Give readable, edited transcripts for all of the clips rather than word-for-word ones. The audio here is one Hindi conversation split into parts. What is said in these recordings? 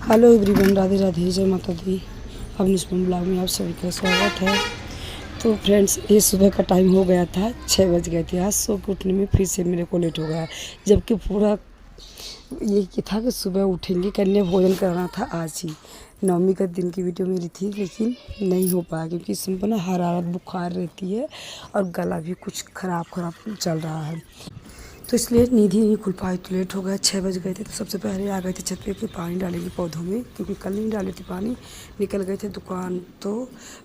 हेलो एवरीवन, राधे राधे, जय माता दी। अपने इस ब्लॉग में आप सभी का स्वागत है। तो फ्रेंड्स, ये सुबह का टाइम हो गया था, 6 बज गए थे। आज सो के उठने में फिर से मेरे को लेट हो गया, जबकि पूरा ये था कि सुबह उठेंगे, कन्या भोजन करना था। आज ही नवमी का दिन की वीडियो मेरी थी, लेकिन नहीं हो पाया क्योंकि इस समय ना हरारत बुखार रहती है और गला भी कुछ ख़राब चल रहा है, तो इसलिए नींद ही नहीं खुल पाई। तो लेट हो गया, 6 बज गए थे। तो सबसे पहले आ गए थे छत पे कि पानी डालेंगे पौधों में, क्योंकि कल नहीं डाले थे पानी। निकल गए थे दुकान तो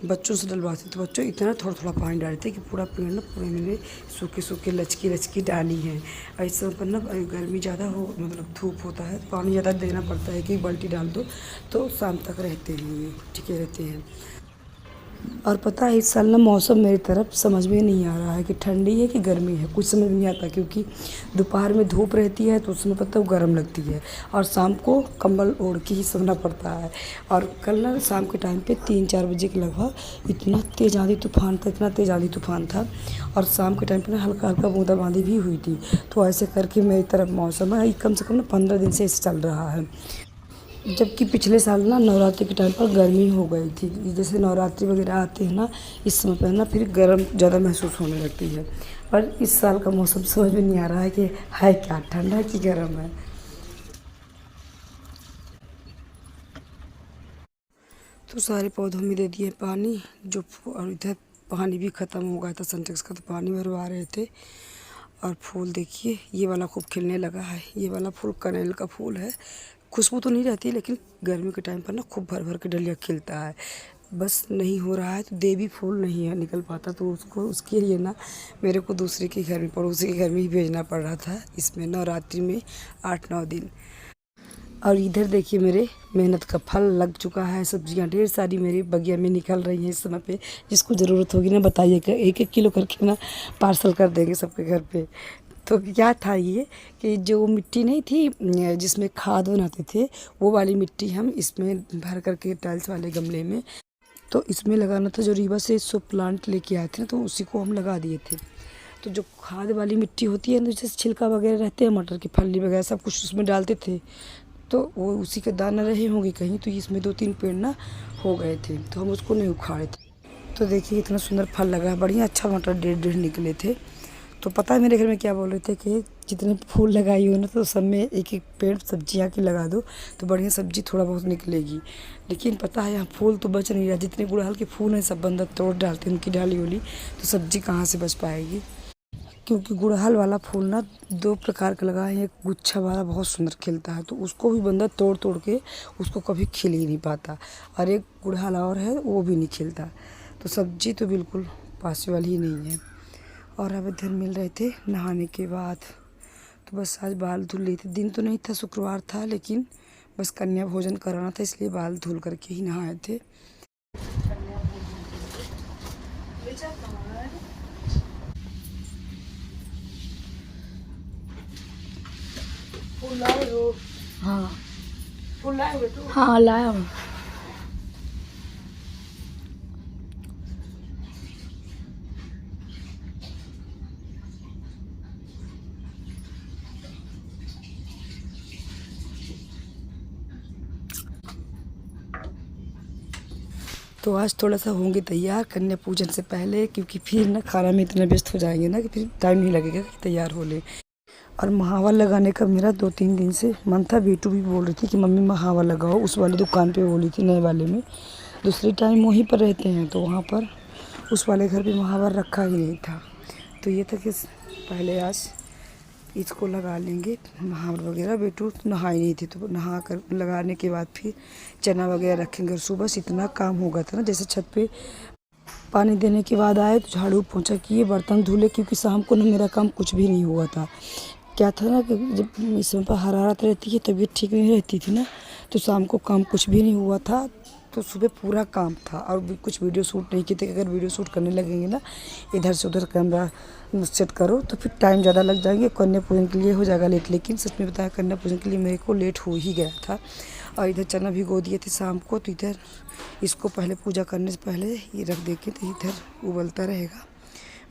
बच्चों से डलवाते, तो बच्चों इतना थोड़ा थोड़ा पानी डाले थे कि पूरा पेड़ ना पूरे मैंने सूखे सूखे लचकी डाली है। ऐसे पर ना गर्मी ज़्यादा हो, मतलब धूप होता है, पानी ज़्यादा देना पड़ता है कि बाल्टी डाल दो तो शाम तक रहते हैं, ये टिके रहते हैं। और पता है, इस साल ना मौसम मेरी तरफ समझ में नहीं आ रहा है कि ठंडी है कि गर्मी है, कुछ समझ नहीं आता। क्योंकि दोपहर में धूप रहती है तो उसमें पता है वो गर्म लगती है, और शाम को कंबल ओढ़ के ही सोना पड़ता है। और कल ना शाम के टाइम पे 3-4 बजे के लगभग इतना तेज़ आंधी तूफान था, और शाम के टाइम पे ना हल्का हल्का बूंदाबांदी भी हुई थी। तो ऐसे करके मेरी तरफ मौसम है, कम से कम ना 15 दिन से ऐसे चल रहा है। जबकि पिछले साल ना नवरात्रि के टाइम पर गर्मी हो गई थी। जैसे नवरात्रि वगैरह आते हैं ना, इस समय पर ना फिर गर्म ज़्यादा महसूस होने लगती है। पर इस साल का मौसम समझ में नहीं आ रहा है कि है क्या, ठंडा है कि गर्म है। तो सारे पौधों में दे दिए पानी, और इधर पानी भी ख़त्म हो गया था सिंटेक्स का, तो पानी भरवा रहे थे। और फूल देखिए, ये वाला खूब खिलने लगा है। ये वाला फूल कनेल का फूल है। खुशबू तो नहीं रहती, लेकिन गर्मी के टाइम पर ना खूब भर भर के डलिया खिलता है। बस नहीं हो रहा है तो देवी फूल नहीं है निकल पाता, तो उसके लिए ना मेरे को दूसरे के घर में, पड़ोसी के घर में ही भेजना पड़ रहा था। इसमें नवरात्रि में 8-9 दिन। और इधर देखिए, मेरे मेहनत का फल लग चुका है। सब्जियां ढेर सारी मेरी बगिया में निकल रही हैं इस समय पे। जिसको ज़रूरत होगी ना बताइएगा, 1-1 किलो करके ना पार्सल कर देंगे सबके घर पे। तो क्या था ये कि जो मिट्टी नहीं थी जिसमें खाद बनाते थे, वो वाली मिट्टी हम इसमें भर करके टाइल्स वाले गमले में, तो इसमें लगाना था। जो रीवा से सो प्लांट लेके आए थे ना, तो उसी को हम लगा दिए थे। तो जो खाद वाली मिट्टी होती है ना, जैसे छिलका वगैरह रहते हैं, मटर की फली वगैरह सब कुछ उसमें डालते थे, तो वो उसी के दाना रहे होंगे कहीं। तो इसमें 2-3 पेड़ ना हो गए थे, तो हम उसको नहीं उखाड़े थे। तो देखिए इतना सुंदर फल लगा है, बढ़िया अच्छा मटर 1.5 निकले थे। तो पता है मेरे घर में क्या बोल रहे थे कि जितने फूल लगाई हो ना, तो सब में 1-1 पेड़ सब्जियां की लगा दो, तो बढ़िया सब्जी थोड़ा बहुत निकलेगी। लेकिन पता है यहाँ फूल तो बच नहीं रहा। जितने गुड़हल के फूल हैं सब बंदर तोड़ डालते हैं उनकी डाली वाली, तो सब्जी कहाँ से बच पाएगी। क्योंकि गुड़हल वाला फूल ना 2 प्रकार का लगा है। एक गुच्छा वाला बहुत सुंदर खिलता है, तो उसको भी बंदर तोड़ तोड़ के उसको कभी खिल ही नहीं पाता। और एक गुड़हल और है, वो भी नहीं खिलता। तो सब्जी तो बिल्कुल पॉसिबल ही नहीं है। और अब इधर मिल रहे थे नहाने के बाद। तो बस आज बाल धुल रही थी। दिन तो नहीं था, शुक्रवार था, लेकिन बस कन्या भोजन कराना था, इसलिए बाल धुल करके ही नहाए थे। हाँ फूल लाए हुए तो हाँ लाया हूँ। तो आज थोड़ा सा होंगे तैयार कन्या पूजन से पहले, क्योंकि फिर ना खाना में इतना व्यस्त हो जाएंगे ना कि फिर टाइम नहीं लगेगा कि तैयार हो ले। और महावर लगाने का मेरा 2-3 दिन से मन था। बेटू भी बोल रही थी कि मम्मी महावर लगाओ, उस वाली दुकान पे बोली थी, नए वाले में। दूसरी टाइम वहीं पर रहते हैं, तो वहाँ पर उस वाले घर पे महावर रखा ही नहीं था। तो ये था कि पहले आज इसको लगा लेंगे महावर वगैरह। बेटू नहाई नहीं थी, तो नहा कर लगाने के बाद फिर चना वगैरह रखेंगे। और सुबह से इतना काम हो गया था ना, जैसे छत पे पानी देने के बाद आए तो झाड़ू पोंछा किए, बर्तन धुले, क्योंकि शाम को ना मेरा काम कुछ भी नहीं हुआ था। क्या था ना कि जब इस समय पर हरारत रहती है, तबीयत ठीक नहीं रहती थी ना, तो शाम को काम कुछ भी नहीं हुआ था। तो सुबह पूरा काम था, और भी कुछ वीडियो शूट नहीं किए थे। अगर वीडियो शूट करने लगेंगे ना, इधर से उधर कैमरा सेट करो, तो फिर टाइम ज़्यादा लग जाएंगे। कन्या पूजन के लिए हो जाएगा लेट, लेकिन सच में बताया कन्या पूजन के लिए मेरे को लेट हो ही गया था। और इधर चना भिगो दिए थे शाम को, तो इधर इसको पहले पूजा करने से पहले ये रख दे के, तो इधर उबलता रहेगा,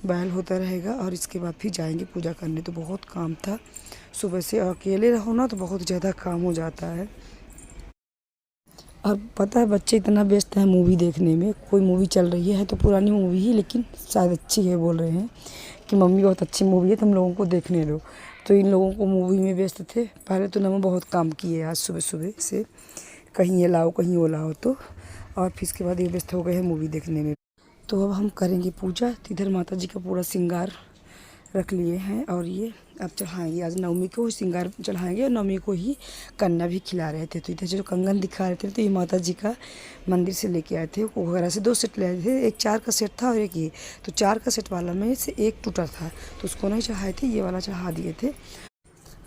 बॉयल होता रहेगा, और इसके बाद फिर जाएंगे पूजा करने। तो बहुत काम था सुबह से, अकेले रहो ना तो बहुत ज़्यादा काम हो जाता है। और पता है बच्चे इतना व्यस्त हैं मूवी देखने में, कोई मूवी चल रही है तो पुरानी मूवी ही लेकिन शायद अच्छी है, बोल रहे हैं कि मम्मी बहुत अच्छी मूवी है तुम लोगों को देखने दो। तो इन लोगों को मूवी में व्यस्त थे। पहले तो नमो बहुत काम किए आज सुबह सुबह से, कहीं ये लाओ कहीं वो लाओ, तो और फिर इसके बाद ये व्यस्त हो गए हैं मूवी देखने में। तो अब हम करेंगे पूजा। तो इधर माता जी का पूरा श्रृंगार रख लिए हैं और ये अब चढ़ाएंगे। आज नवमी को श्रृंगार चढ़ाएंगे और नवमी को ही कन्या भी खिला रहे थे। तो इधर जो कंगन दिखा रहे थे तो ये माता जी का मंदिर से लेके आए थे, वगैरह से 2 सेट ले आए थे, एक 4 का सेट था और एक ये। तो 4 का सेट वाला में से एक टूटा था तो उसको नहीं चढ़ाए थे, ये वाला चढ़ा दिए थे।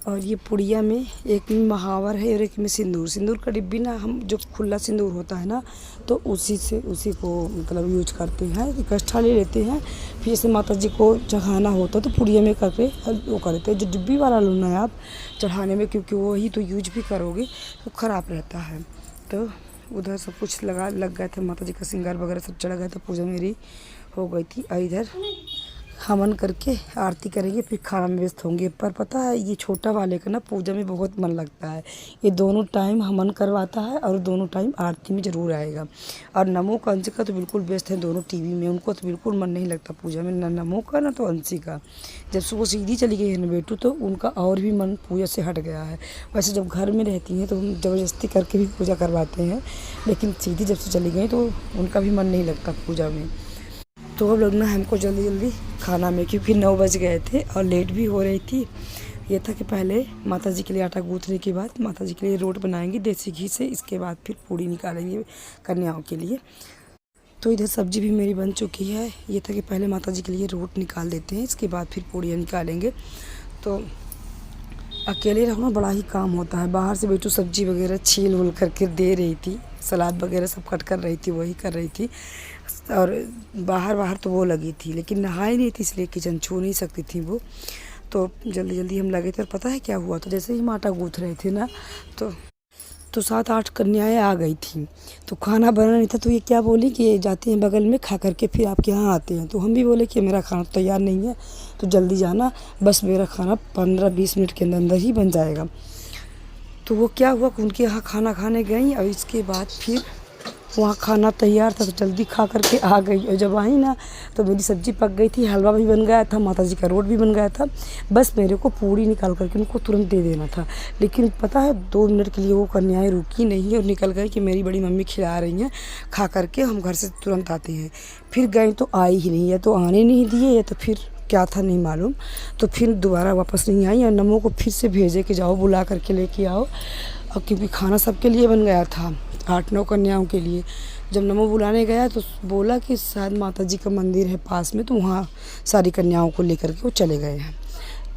और ये पुड़िया में एक में महावर है और एक में सिंदूर का डिब्बी ना, हम जो खुला सिंदूर होता है ना तो उसी को मतलब यूज करते हैं, इकट्ठा ले लेते हैं। फिर जैसे माता जी को चढ़ाना होता है तो पुड़िया में करके वो करते हैं। जो डिब्बी वाला लेना है आप चढ़ाने में, क्योंकि वही तो यूज भी करोगे तो ख़राब रहता है। तो उधर सब कुछ लग गया था, माता जी का श्रृंगार वगैरह सब चढ़ गया था, पूजा मेरी हो गई थी। और इधर हवन करके आरती करेंगे फिर खाना में व्यस्त होंगे। पर पता है ये छोटा वाले का ना पूजा में बहुत मन लगता है, ये दोनों टाइम हवन करवाता है और दोनों टाइम आरती में ज़रूर आएगा। और नमो का अंशी का तो बिल्कुल व्यस्त है दोनों टीवी में, उनको तो बिल्कुल मन नहीं लगता पूजा में, ना नमो का ना तो अंशी का। जब से वो सीधी चली गई है ना बेटू तो उनका और भी मन पूजा से हट गया है। वैसे जब घर में रहती हैं तो हम ज़बरदस्ती करके भी पूजा करवाते हैं, लेकिन सीधी जब से चली गई तो उनका भी मन नहीं लगता पूजा में। तो अब लगना है हमको जल्दी जल्दी खाना में, क्योंकि 9 बज गए थे और लेट भी हो रही थी। ये था कि पहले माता जी के लिए आटा गूँथने के बाद माता जी के लिए रोट बनाएंगे देसी घी से, इसके बाद फिर पूड़ी निकालेंगे कन्याओं के लिए। तो इधर सब्जी भी मेरी बन चुकी है। ये था कि पहले माता जी के लिए रोट निकाल देते हैं, इसके बाद फिर पूड़ियाँ निकालेंगे। तो अकेले रहना बड़ा ही काम होता है। बाहर से बेटू सब्जी वगैरह छील उल करके दे रही थी, सलाद वगैरह सब कट कर रही थी, वही कर रही थी। और बाहर तो वो लगी थी लेकिन नहाई नहीं थी, इसलिए किचन छू नहीं सकती थी वो। तो जल्दी जल्दी हम लगे थे और पता है क्या हुआ, तो जैसे ही हम आटा गूँथ रहे थे ना तो 7-8 कन्याएँ आ गई थी। तो खाना बना नहीं था तो ये क्या बोली कि ये जाते हैं बगल में खा करके फिर आपके यहाँ आते हैं। तो हम भी बोले कि मेरा खाना तैयार नहीं है तो जल्दी जाना, बस मेरा खाना 15-20 मिनट के अंदर ही बन जाएगा। तो वो क्या हुआ कि उनके यहाँ खाना खाने गई और इसके बाद फिर वहाँ खाना तैयार था तो जल्दी खा करके आ गई। और जब आई ना तो मेरी सब्ज़ी पक गई थी, हलवा भी बन गया था, माता जी का रोट भी बन गया था, बस मेरे को पूड़ी निकाल करके उनको तुरंत दे देना था। लेकिन पता है 2 मिनट के लिए वो कन्याएँ रुकी नहीं और निकल गई कि मेरी बड़ी मम्मी खिला रही हैं, खा करके हम घर से तुरंत आते हैं। फिर गई तो आई ही नहीं, या तो आने नहीं दिए या तो फिर क्या था नहीं मालूम। तो फिर दोबारा वापस नहीं आई और नमो को फिर से भेजे कि जाओ बुला करके लेके आओ। और क्योंकि खाना सबके लिए बन गया था, 8-9 कन्याओं के लिए। जब नमो बुलाने गया तो बोला कि शायद माता जी का मंदिर है पास में, तो वहाँ सारी कन्याओं को लेकर के वो चले गए हैं।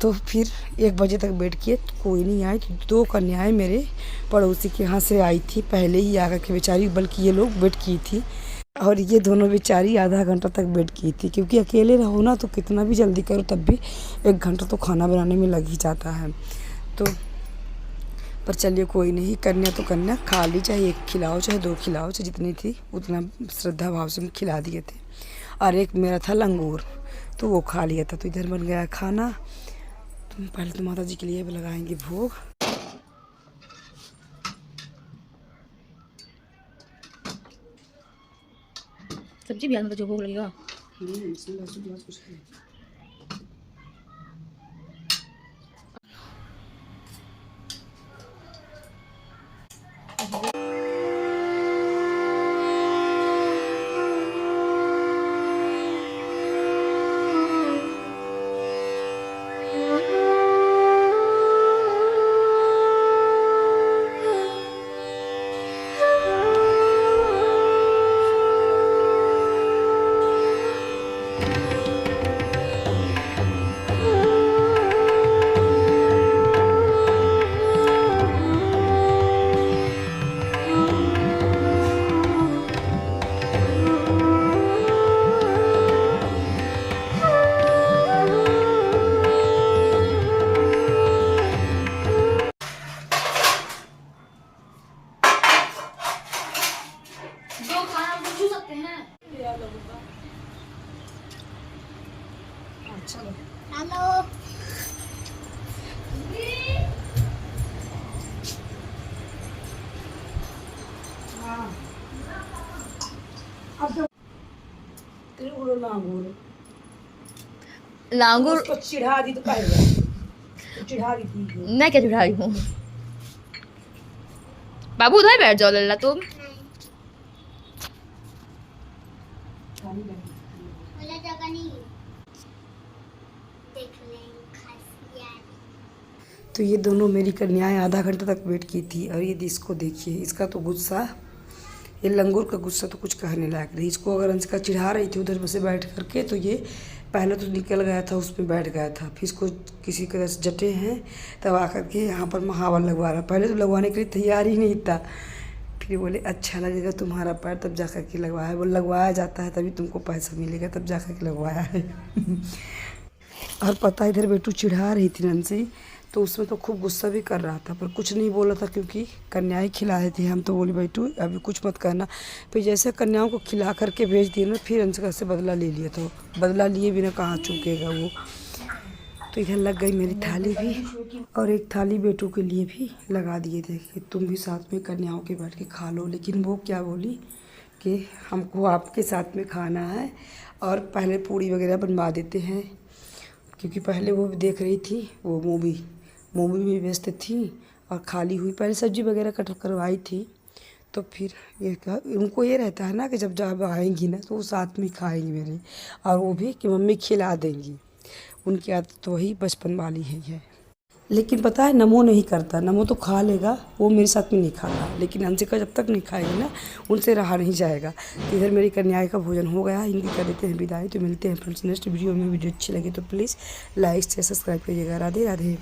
तो फिर 1 बजे तक वेट किए तो कोई नहीं आई। तो 2 कन्याएं मेरे पड़ोसी के यहाँ से आई थी पहले ही आकर के बेचारी, बल्कि ये लोग वेट की थी और ये दोनों बेचारी आधा घंटा तक वेट की थी, क्योंकि अकेले रहो ना तो कितना भी जल्दी करो तब भी 1 घंटा तो खाना बनाने में लग ही जाता है। तो पर चलिए कोई नहीं, कन्या तो कन्या खा ली, चाहे 1 खिलाओ चाहे 2 खिलाओ, चाहे जितनी थी उतना श्रद्धा भाव से हम खिला दिए थे। और एक मेरा था लंगूर तो वो खा लिया था। तो इधर बन गया खाना। तो पहले तो माता जी के लिए लगाएंगे भोग। सब्जी भी मतलब जो भोग लगेगा। कुछ नहीं। हेलो तो लांगूर लांगूर उसको चिढ़ा दी तो कहेगा चिढ़ा दी थी। मैं क्या चुरा रही हूँ? बाबू उधर बैठ जाओ लल्ला तुम। मुझे जगह नहीं देख लें खासियत। तो ये दोनों मेरी कन्याएं आधा घंटा तक वेट की थी और ये इसको देखिए, इसका तो गुस्सा, ये लंगूर का गुस्सा तो कुछ कहने लायक नहीं। इसको अगर अंशिका चिढ़ा रही थी उधर से बैठ करके तो ये पहले तो निकल गया था, उसमें बैठ गया था, फिर इसको किसी तरह से जटे हैं तब आकर के यहाँ पर महावर लगवा रहा। पहले तो लगवाने के लिए तैयार ही नहीं था, फिर बोले अच्छा लगेगा तुम्हारा पैर तब जा कर के लगवाया। बोले लगवाया जाता है तभी तुमको पैसा मिलेगा, तब जा कर के लगवाया है। और पता इधर बेटू चिढ़ा रही थी नंसी, तो उसमें तो खूब गुस्सा भी कर रहा था पर कुछ नहीं बोला था क्योंकि कन्याएं खिलाए थे। हम तो बोली बेटू अभी कुछ मत करना। फिर जैसे कन्याओं को खिला करके भेज दिए ना, फिर अंशिका से बदला ले लिया। तो बदला लिए बिना कहाँ चूकेगा वो। तो इधर लग गई मेरी थाली भी, और एक थाली बेटू के लिए भी लगा दिए थे कि तुम भी साथ में कन्याओं के बैठ के खा लो। लेकिन वो क्या बोली कि हमको आपके साथ में खाना है और पहले पूड़ी वगैरह बनवा देते हैं, क्योंकि पहले वो भी देख रही थी, वो मूवी में व्यस्त थी और खाली हुई। पहले सब्जी वगैरह कट करवाई थी, तो फिर ये कहा उनको ये रहता है ना कि जब आएंगी ना तो वो साथ में खाएंगी मेरे, और वो भी कि मम्मी खिला देंगी। उनकी आदत तो वही बचपन वाली है। लेकिन पता है नमो नहीं करता, नमो तो खा लेगा, वो मेरे साथ में नहीं खाता। लेकिन अंशिका जब तक नहीं खाएगी ना उनसे रहा नहीं जाएगा। तो इधर मेरी कन्याएं का भोजन हो गया, इनकी कर देते हैं विदाई। तो मिलते हैं फ्रेंड्स नेक्स्ट वीडियो में। वीडियो अच्छी लगे तो प्लीज़ लाइक शेयर सब्सक्राइब करिएगा। राधे राधे।